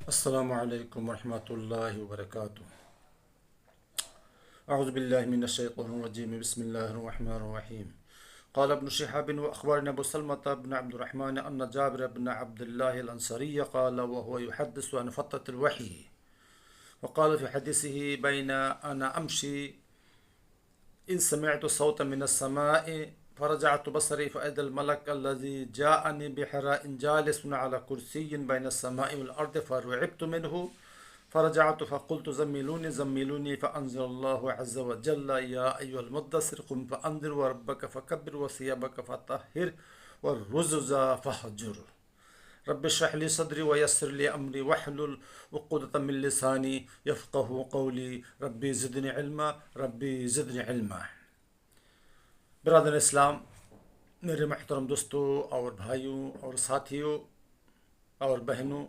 السلام علیکم ورحمۃ اللہ وبرکاتہ۔ اعوذ باللہ من الشیطان الرجیم، بسم اللہ الرحمن الرحیم۔ قال ابن شهاب واخبرنا ابو سلمة بن عبد الرحمن ان جابر بن عبد الله الانصاري قال وهو يحدث عن فترة الوحي، وقال في حديثه بين انا امشي اذ سمعت صوتا من السماء فرجعت بصري فإذا الملك الذي جاءني بحراء جالس على كرسي بين السماء والأرض فرعبت منه فرجعت فقلت زملوني زملوني فأنزل الله عز وجل يا أيها المدثر قم فأنذر وربك فكبر وثيابك فطهر والرجز فاهجر رب اشرح لي صدري ويسر لي أمري واحلل عقدة من لساني يفقهوا قولي ربي زدني علما ربي زدني علما۔ برادر اسلام، میرے محترم دوستوں اور بھائیوں اور ساتھیوں اور بہنوں،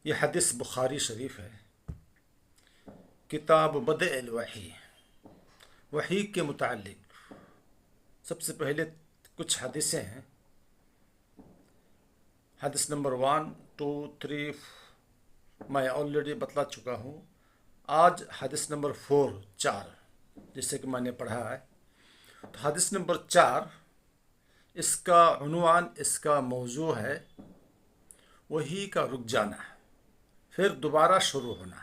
یہ حدیث بخاری شریف ہے، کتاب بدء الوحی، وحی کے متعلق سب سے پہلے کچھ حدیثیں ہیں۔ حدیث نمبر 1، 2، 3 میں آلریڈی بتلا چکا ہوں۔ آج حدیث نمبر 4 جسے کہ میں نے پڑھا ہے۔ تو حدیث نمبر 4، اس کا عنوان، اس کا موضوع ہے وحی کا رک جانا پھر دوبارہ شروع ہونا۔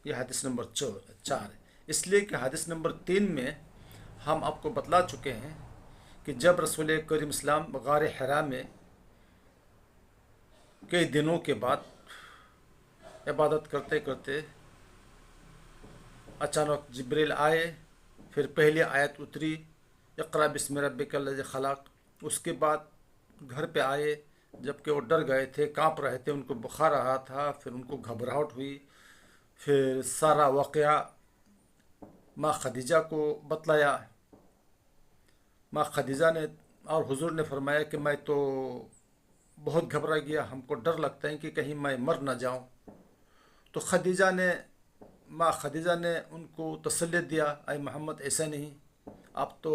یہ حدیث نمبر 4 ہے، اس لیے کہ حدیث نمبر 3 میں ہم آپ کو بتلا چکے ہیں کہ جب رسول کریم اسلام غار حرا میں کئی دنوں کے بعد عبادت کرتے کرتے اچانک جبریل آئے، پھر پہلی آیت اتری اقرأ بسم ربک الذی خلق۔ اس کے بعد گھر پہ آئے، جبکہ وہ ڈر گئے تھے، کانپ رہے تھے، ان کو بخار آ رہا تھا، پھر ان کو گھبراہٹ ہوئی، پھر سارا واقعہ ماں خدیجہ کو بتلایا۔ ماں خدیجہ نے اور حضور نے فرمایا کہ میں تو بہت گھبرا گیا، ہم کو ڈر لگتا ہے کہ کہیں میں مر نہ جاؤں۔ تو ماں خدیجہ نے ان کو تسلی دیا، اے محمد ایسا نہیں، آپ تو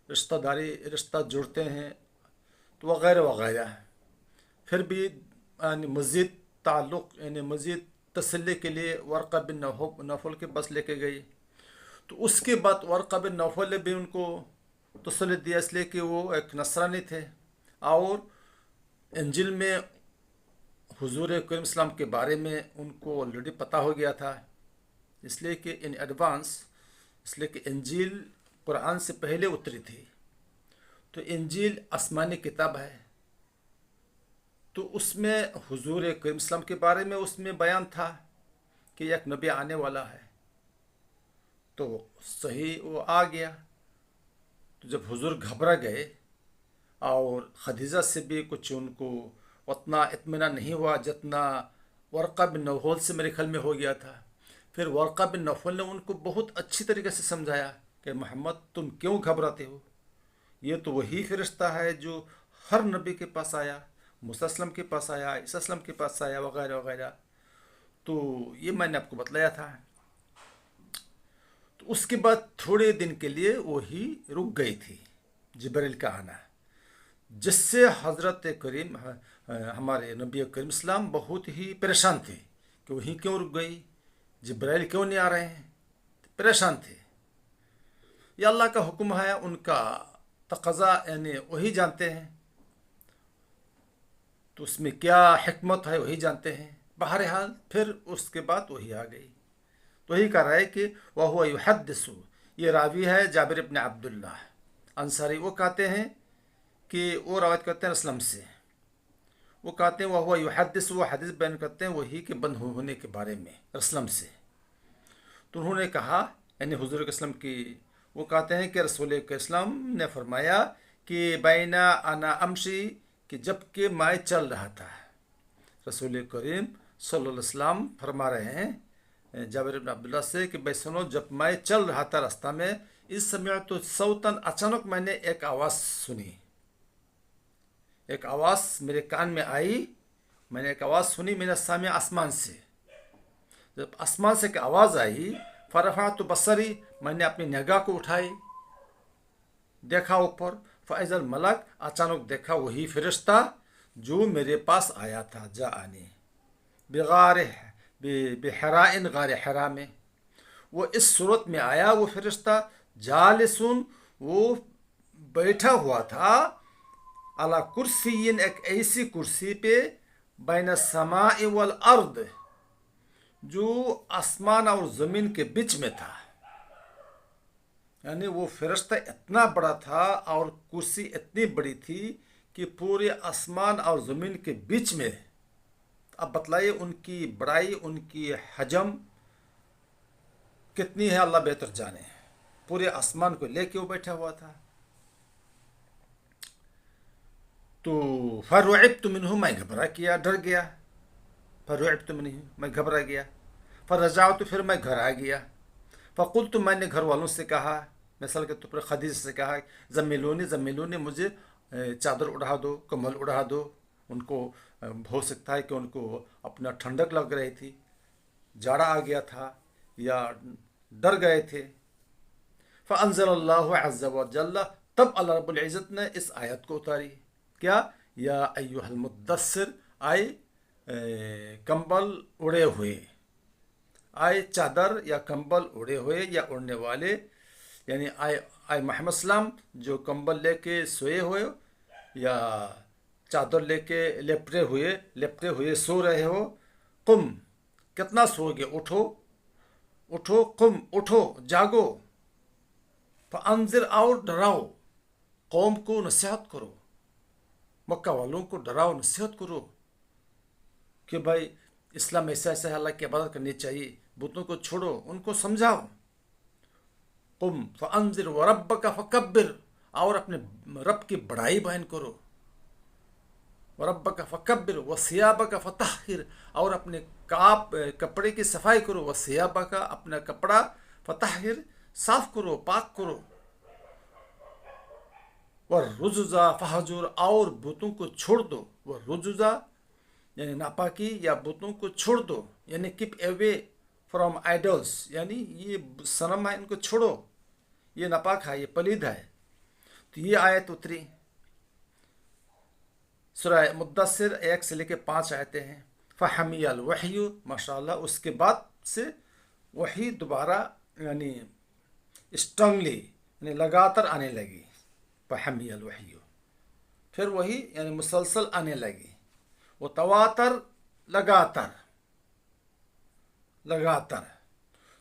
رشتہ جوڑتے ہیں، تو وغیرہ وغیرہ۔ پھر بھی مزید تعلق، مزید تسلی کے لیے ورقہ بن نوفل کے پاس لے کے گئی۔ تو اس کے بعد ورقہ بن نوفل نے بھی ان کو تسلی دیا، اس لیے کہ وہ ایک نصرانی تھے، اور انجیل میں حضور کریم اسلام کے بارے میں ان کو آلریڈی پتہ ہو گیا تھا، اس لیے کہ ان ایڈوانس، اس لیے کہ انجیل قرآن سے پہلے اتری تھی۔ تو انجیل آسمانی کتاب ہے، تو اس میں حضور کریم اسلام کے بارے میں اس میں بیان تھا کہ ایک نبی آنے والا ہے۔ تو صحیح وہ آ گیا۔ تو جب حضور گھبرا گئے اور خدیجہ سے بھی کچھ ان کو اتنا اطمینان نہیں ہوا جتنا ورقہ بن نوفل سے میرے خیال میں ہو گیا تھا۔ پھر ورقہ بن نوفل نے ان کو بہت اچھی طریقے سے سمجھایا کہ محمد تم کیوں گھبراتے ہو، یہ تو وہی فرشتہ ہے جو ہر نبی کے پاس آیا، موسیٰ السلام کے پاس آیا، عیسیٰ السلام کے پاس آیا، وغیرہ وغیرہ۔ تو یہ میں نے آپ کو بتلایا تھا۔ تو اس کے بعد تھوڑے دن کے لیے وہی رک گئی تھی، جبریل کا آنا، جس سے حضرت کریم ہمارے نبی کریم اسلام بہت ہی پریشان تھے کہ وہی کیوں رک گئی، جبرائیل کیوں نہیں آ رہے ہیں، پریشان تھے۔ یہ اللہ کا حکم ہے، ان کا تقاضا وہی جانتے ہیں، تو اس میں کیا حکمت ہے وہی جانتے ہیں۔ بہرحال پھر اس کے بعد وہی آ گئی۔ تو وہی کہہ رہا ہے کہ وَهُوَ يُحَدِّثُ، یہ راوی ہے جابر بن عبداللہ انصاری، وہ کہتے ہیں کہ وہ روایت کرتے ہیں اسلم سے، وہ کہتے ہیں وَهُوَ يُحَدِّثُ، وہ حدیث بیان کرتے ہیں وہی کے بند ہونے کے بارے میں اسلم سے۔ تو انہوں نے کہا، حضور کے اسلام کی، وہ کہتے ہیں کہ رسول کے اسلام نے فرمایا کہ بینا انا امشی، کہ جب کہ میں چل رہا تھا، رسول کریم صلی اللہ علیہ وسلم فرما رہے ہیں جابر بن عبداللہ سے کہ بھائی سنو، جب میں چل رہا تھا راستہ میں، اس سمعت صوتا، اچانک میں نے ایک آواز سنی، ایک آواز میرے کان میں آئی، میں نے ایک آواز سنی، میں نے سامع آسمان سے، جب آسمان سے ایک آواز آئی، فرفعت بصری، میں نے اپنی نگاہ کو اٹھائی، دیکھا اوپر، فاذا الملک، اچانک دیکھا وہی فرشتہ جو میرے پاس آیا تھا، جاءنی بغار بحرائن، غار حرا میں، وہ اس صورت میں آیا وہ فرشتہ، جالسن، وہ بیٹھا ہوا تھا، علی کرسی، ایک ایسی کرسی پہ، بین السماء والارض، جو آسمان اور زمین کے بیچ میں تھا. یعنی وہ فرشتہ اتنا بڑا تھا اور کرسی اتنی بڑی تھی کہ پورے آسمان اور زمین کے بیچ میں. اب بتلائیے ان کی بڑائی، ان کی حجم کتنی ہے، اللہ بہتر جانے. پورے آسمان کو لے کے وہ بیٹھا ہوا تھا. تو فرعبت منہ، میں گھبرا کیا، ڈر گیا. فرعبت منہ، میں گھبرا گیا. فرجعت، پھر میں گھر آ گیا. فقلت، میں نے گھر والوں سے کہا، مثال کے طور پر خدیجہ سے کہا، زمیلونی زمیلونی، مجھے چادر اڑا دو، کمبل اڑا دو. ان کو ہو سکتا ہے کہ ان کو اپنا ٹھنڈک لگ رہی تھی، جاڑا آ گیا تھا، یا ڈر گئے تھے. فانزل اللہ عز وجل، تب اللہ رب العزت نے اس آیت کو اتاری. کیا؟ یا ایھا المدثر، آئے کمبل اڑے ہوئے، آئے چادر یا کمبل اڑے ہوئے یا اڑنے والے، یعنی آئے محمد السلام جو کمبل لے کے سوئے ہوئے یا چادر لے کے لپٹے ہوئے سو رہے ہو. قم، کتنا سو گے، اٹھو اٹھو، قم، اٹھو، جاگو. فانذر، اور ڈراؤ، قوم کو نصیحت کرو، مکہ والوں کو ڈراؤ، نصیحت کرو کہ بھائی اسلام ایسا ایسا ہے، اللہ کی عبادت کرنی چاہیے، بتوں کو چھوڑو، ان کو سمجھاؤ. قم فانذر وربک فکبر، اور اپنے رب کی بڑائی بیان کرو. وربک فکبر وثیابک فطہر، اور اپنے کپڑے کی صفائی کرو. وثیابک، اپنا کپڑا، فطہر، صاف کرو، پاک کرو. والرجز فہجر، اور بتوں کو چھوڑ دو. والرجز یعنی ناپاکی یا بتوں کو چھوڑ دو، یعنی کیپ اوے فرام آئیڈلس، یعنی یہ صنم ہے، ان کو چھوڑو، یہ ناپاک ہے، یہ پلید ہے. تو یہ آیت اتری. سورہ مدثر 1 سے لے کے 5 آیتیں ہیں. فحمی الوحی، ماشاء اللہ، اس کے بعد سے وحی دوبارہ یعنی اسٹرانگلی، یعنی لگاتار آنے لگی. فحمی الوحی، پھر وہی یعنی مسلسل آنے لگی. وہ تواتر، لگاتار.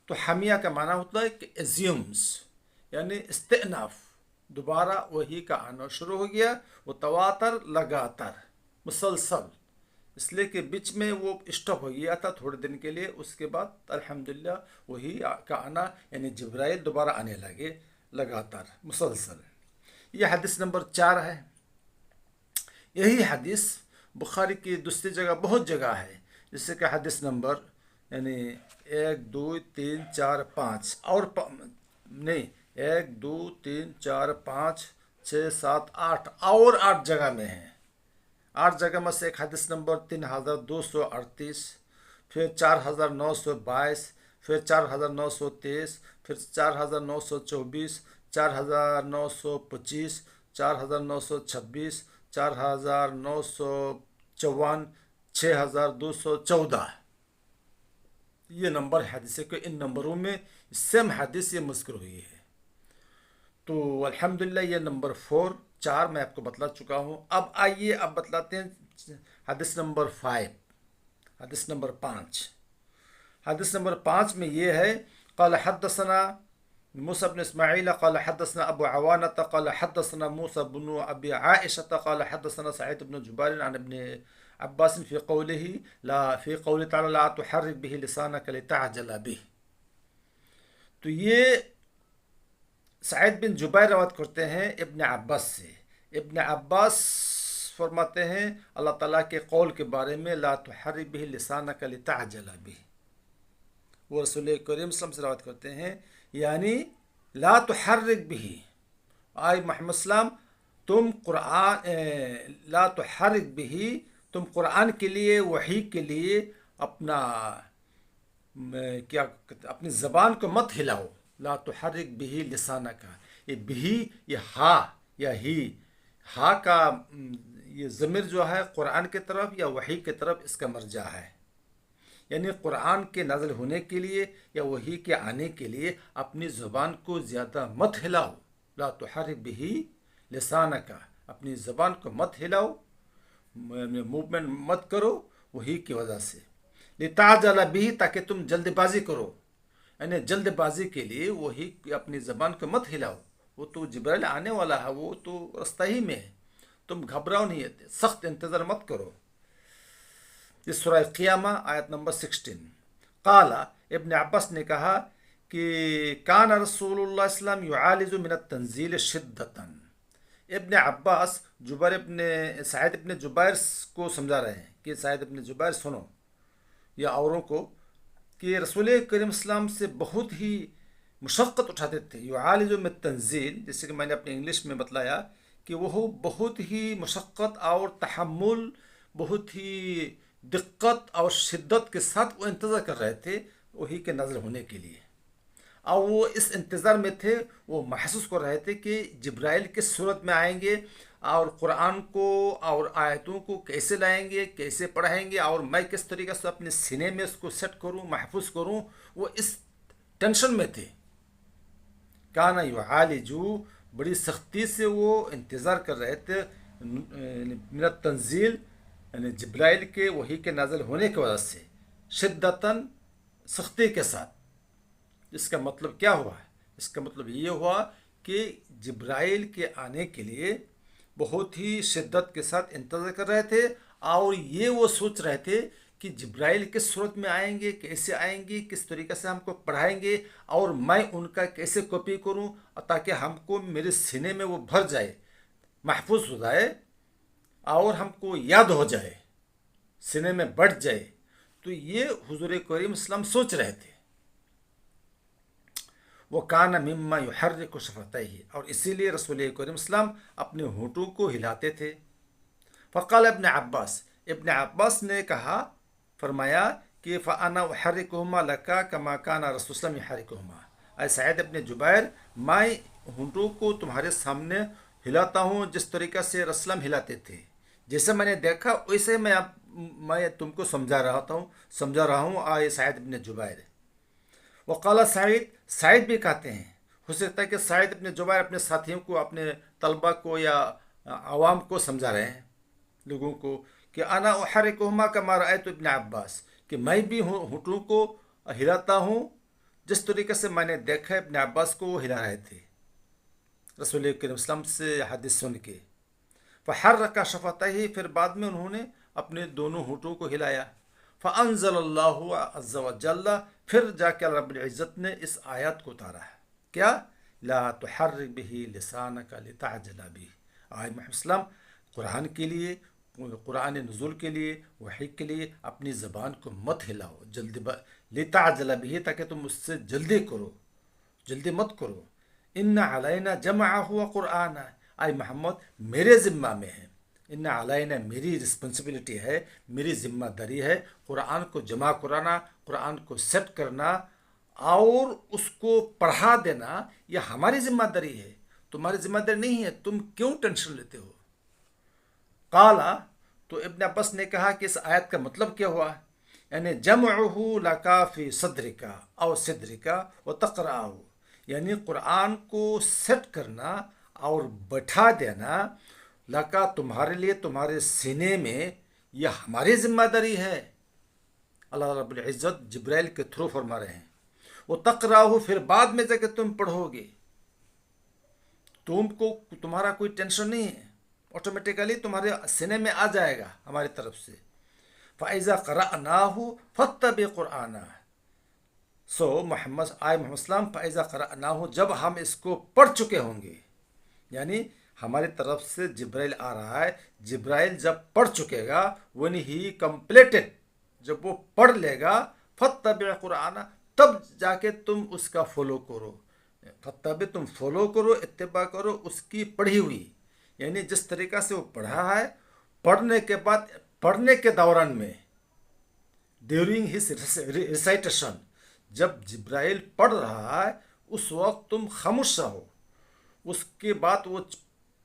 تو حمیہ کا معنی ہوتا ہے کہ ایزیومز، یعنی استئناف، دوبارہ وہی کا آنا شروع ہو گیا. وہ تواتر، لگاتار، مسلسل، اس لیے کہ بیچ میں وہ اسٹاپ ہو گیا تھا تھوڑے دن کے لیے. اس کے بعد الحمدللہ وہی کا آنا، یعنی جبرائیل دوبارہ آنے لگے، لگاتار، مسلسل. یہ حدیث نمبر 4 ہے. یہی حدیث بخاری کی دوسری جگہ بہت جگہ ہے، جیسے کہ حدیث نمبر یعنی 1 2 3 4 5 اور نہیں 1 2 3 4 5 6 7 8 اور 8 جگہ میں ہیں. 8 جگہ میں سے ایک حدیث نمبر 3238، پھر 4922، پھر 4923، پھر 4924، 4925، 4926، 4954، 6214. یہ نمبر حدیث کے ان نمبروں میں سیم حدیث یہ مذکر ہوئی ہے. تو الحمدللہ یہ نمبر 4 میں آپ کو بتلا چکا ہوں. اب آئیے اب بتلاتے ہیں حدیث نمبر 5، حدیث نمبر 5. حدیث نمبر 5 میں یہ ہے، قال حدثنا موسى بن اسماعيل قال حدثنا ابو عوانة قال حدثنا موسى بن ابي عائشة قال حدثنا سعيد بن جبير عن ابن عباس في قوله تعالى لا تحرك به لسانك لتعجل به. تو یہ سعید بن جبیر روایت کرتے ہیں ابن عباس سے. ابن عباس فرماتے ہیں اللہ تعالیٰ کے قول کے بارے میں، لا تحرک به لسانک لتعجل به. وہ رسول کریم صلی اللہ علیہ وسلم سے روایت کرتے ہیں، یعنی لا تحرک به، آئے محمد السلام تم قرآن، لا تحرک به، تم قرآن کے لیے، وحی کے لیے اپنا اپنی زبان کو مت ہلاؤ. لا تحرک به لسانک، یہ بھی، یہ ہا یا ہی، ہا کا یہ ضمیر جو ہے قرآن کی طرف یا وحی کی طرف اس کا مرجع ہے. یعنی قرآن کے نازل ہونے کے لیے یا وحی کے آنے کے لیے اپنی زبان کو زیادہ مت ہلاؤ. لا تحرک بہ لسانک، اپنی زبان کو مت ہلاؤ، موومنٹ مت کرو وحی کی وجہ سے. لتعجل بہ، تاکہ تم جلد بازی کرو. یعنی جلد بازی کے لیے وہی اپنی زبان کو مت ہلاؤ. وہ تو جبرائیل آنے والا ہے، وہ تو رستہ ہی میں ہے. تم گھبراؤ نہیں، سخت انتظار مت کرو. یہ سورہ قیامہ آیت نمبر 16. قال، ابن عباس نے کہا کہ کان رسول اللہ اسلام یعالج من التنزیل شدتاً. ابن عباس سعید ابن جبیر کو سمجھا رہے ہیں کہ سعید ابن جبیر سنو یا اوروں کو، کہ رسول کریم اسلام سے بہت ہی مشقت اٹھاتے تھے. یعالج من التنزیل، جیسے کہ میں نے اپنے انگلش میں بتلایا کہ وہ بہت ہی مشقت اور تحمل، بہت ہی دقت اور شدت کے ساتھ وہ انتظار کر رہے تھے وحی کے نازل ہونے کے لیے. اور وہ اس انتظار میں تھے، وہ محسوس کر رہے تھے کہ جبرائیل کس صورت میں آئیں گے اور قرآن کو اور آیتوں کو کیسے لائیں گے، کیسے پڑھائیں گے، اور میں کس طریقے سے اپنے سینے میں اس کو سیٹ کروں، محفوظ کروں. وہ اس ٹینشن میں تھے. کانا یعالجو، بڑی سختی سے وہ انتظار کر رہے تھے من التنزیل، یعنی جبرائیل کے وحی کے نازل ہونے کی وجہ سے، شدتاً، سختی کے ساتھ. اس کا مطلب کیا ہوا ہے؟ اس کا مطلب یہ ہوا کہ جبرائیل کے آنے کے لیے بہت ہی شدت کے ساتھ انتظار کر رہے تھے، اور یہ وہ سوچ رہے تھے کہ جبرائیل کس صورت میں آئیں گے، کیسے آئیں گے، کس طریقے سے ہم کو پڑھائیں گے، اور میں ان کا کیسے کاپی کروں تاکہ ہم کو میرے سینے میں وہ بھر جائے، محفوظ ہو جائے، اور ہم کو یاد ہو جائے، سینے میں بیٹھ جائے. تو یہ حضور کریم اسلام سوچ رہے تھے. وہ کانا مما یحرک شفتیہ، اور اسی لیے رسول کریم اسلام اپنے ہونٹوں کو ہلاتے تھے. فقال ابن عباس نے کہا، فرمایا کہ فانا احرکہما لکا کما کان رسول اللہ یحرکہما. اے سعید ابن جبیر، میں ہونٹوں کو تمہارے سامنے ہلاتا ہوں جس طریقہ سے رسول اللہ ہلاتے تھے. جیسے میں نے دیکھا ویسے میں تم کو سمجھا رہا ہوں آئے سعید ابن جبیر. وقال سعید بھی کہتے ہیں، ہو سکتا ہے کہ سعید ابن جبیر اپنے ساتھیوں کو، اپنے طلبہ کو یا عوام کو سمجھا رہے ہیں، لوگوں کو، کہ انا احرکہما کما رأیت ابن عباس، کہ میں بھی ہونٹوں کو ہلاتا ہوں جس طریقے سے میں نے دیکھا ابن عباس کو وہ ہلا رہے تھے رسول کریم اسلام سے حدیث سن کے. فحرک شفتیہ، پھر بعد میں انہوں نے اپنے دونوں ہونٹوں کو ہلایا. فانزل اللہ عز وجل، پھر جا کے رب العزت نے اس آیات کو اتارا ہے. کیا؟ لا تحرک بہ لسانک لتعجل بہ. آئے محمد السلام قرآن کے لیے، قرآن نزول کے لیے، وحی کے لیے اپنی زبان کو مت ہلاؤ، لتعجل بہ، تاکہ تم اس سے جلدی کرو، جلدی مت کرو. ان علینا جمعہ وقرآن، آئے محمد میرے ذمہ میں ہے، ان علینا، میری رسپانسبلٹی ہے، میری ذمہ داری ہے قرآن کو جمع کرانا، قرآن کو سیٹ کرنا اور اس کو پڑھا دینا. یہ ہماری ذمہ داری ہے، تمہاری ذمہ داری نہیں ہے. تم کیوں ٹینشن لیتے ہو؟ قالا، تو ابن عباس نے کہا کہ اس آیت کا مطلب کیا ہوا؟ یعنی جمعہ لکا فی صدرکا او صدرکا وتقرأہ، یعنی قرآن کو سیٹ کرنا اور بٹھا دینا لکا، تمہارے لیے، تمہارے سینے میں، یہ ہماری ذمہ داری ہے. اللہ رب العزت جبرائیل کے تھرو فرما رہے ہیں. وہ تقرأہ، پھر بعد میں جا کے تم پڑھو گے، تمہارا کوئی ٹینشن نہیں ہے، آٹومیٹیکلی تمہارے سینے میں آ جائے گا ہماری طرف سے. فَإِذَا قَرَأْنَاهُ فَاتَّبِعْ قُرْآنَهُ. سو محمد السلام، فَإِذَا قَرَأْنَاهُ، جب ہم اس کو پڑھ چکے ہوں گے، یعنی ہماری طرف سے جبرائیل آ رہا ہے، جبرائیل جب پڑھ چکے گا، when he completed، جب وہ پڑھ لے گا، فَاتَّبِعْ قُرْآنَهُ، تب جا کے تم اس کا فالو کرو. فَاتَّبِعْ، تم فالو کرو، اتباع کرو اس کی پڑھی ہوئی، یعنی جس طریقہ سے وہ پڑھا ہے. پڑھنے کے بعد، پڑھنے کے دوران میں، ڈیورنگ ہز ریسائٹیشن، جب جبرائیل پڑھ رہا ہے اس وقت تم خاموش رہو. اس کے بعد وہ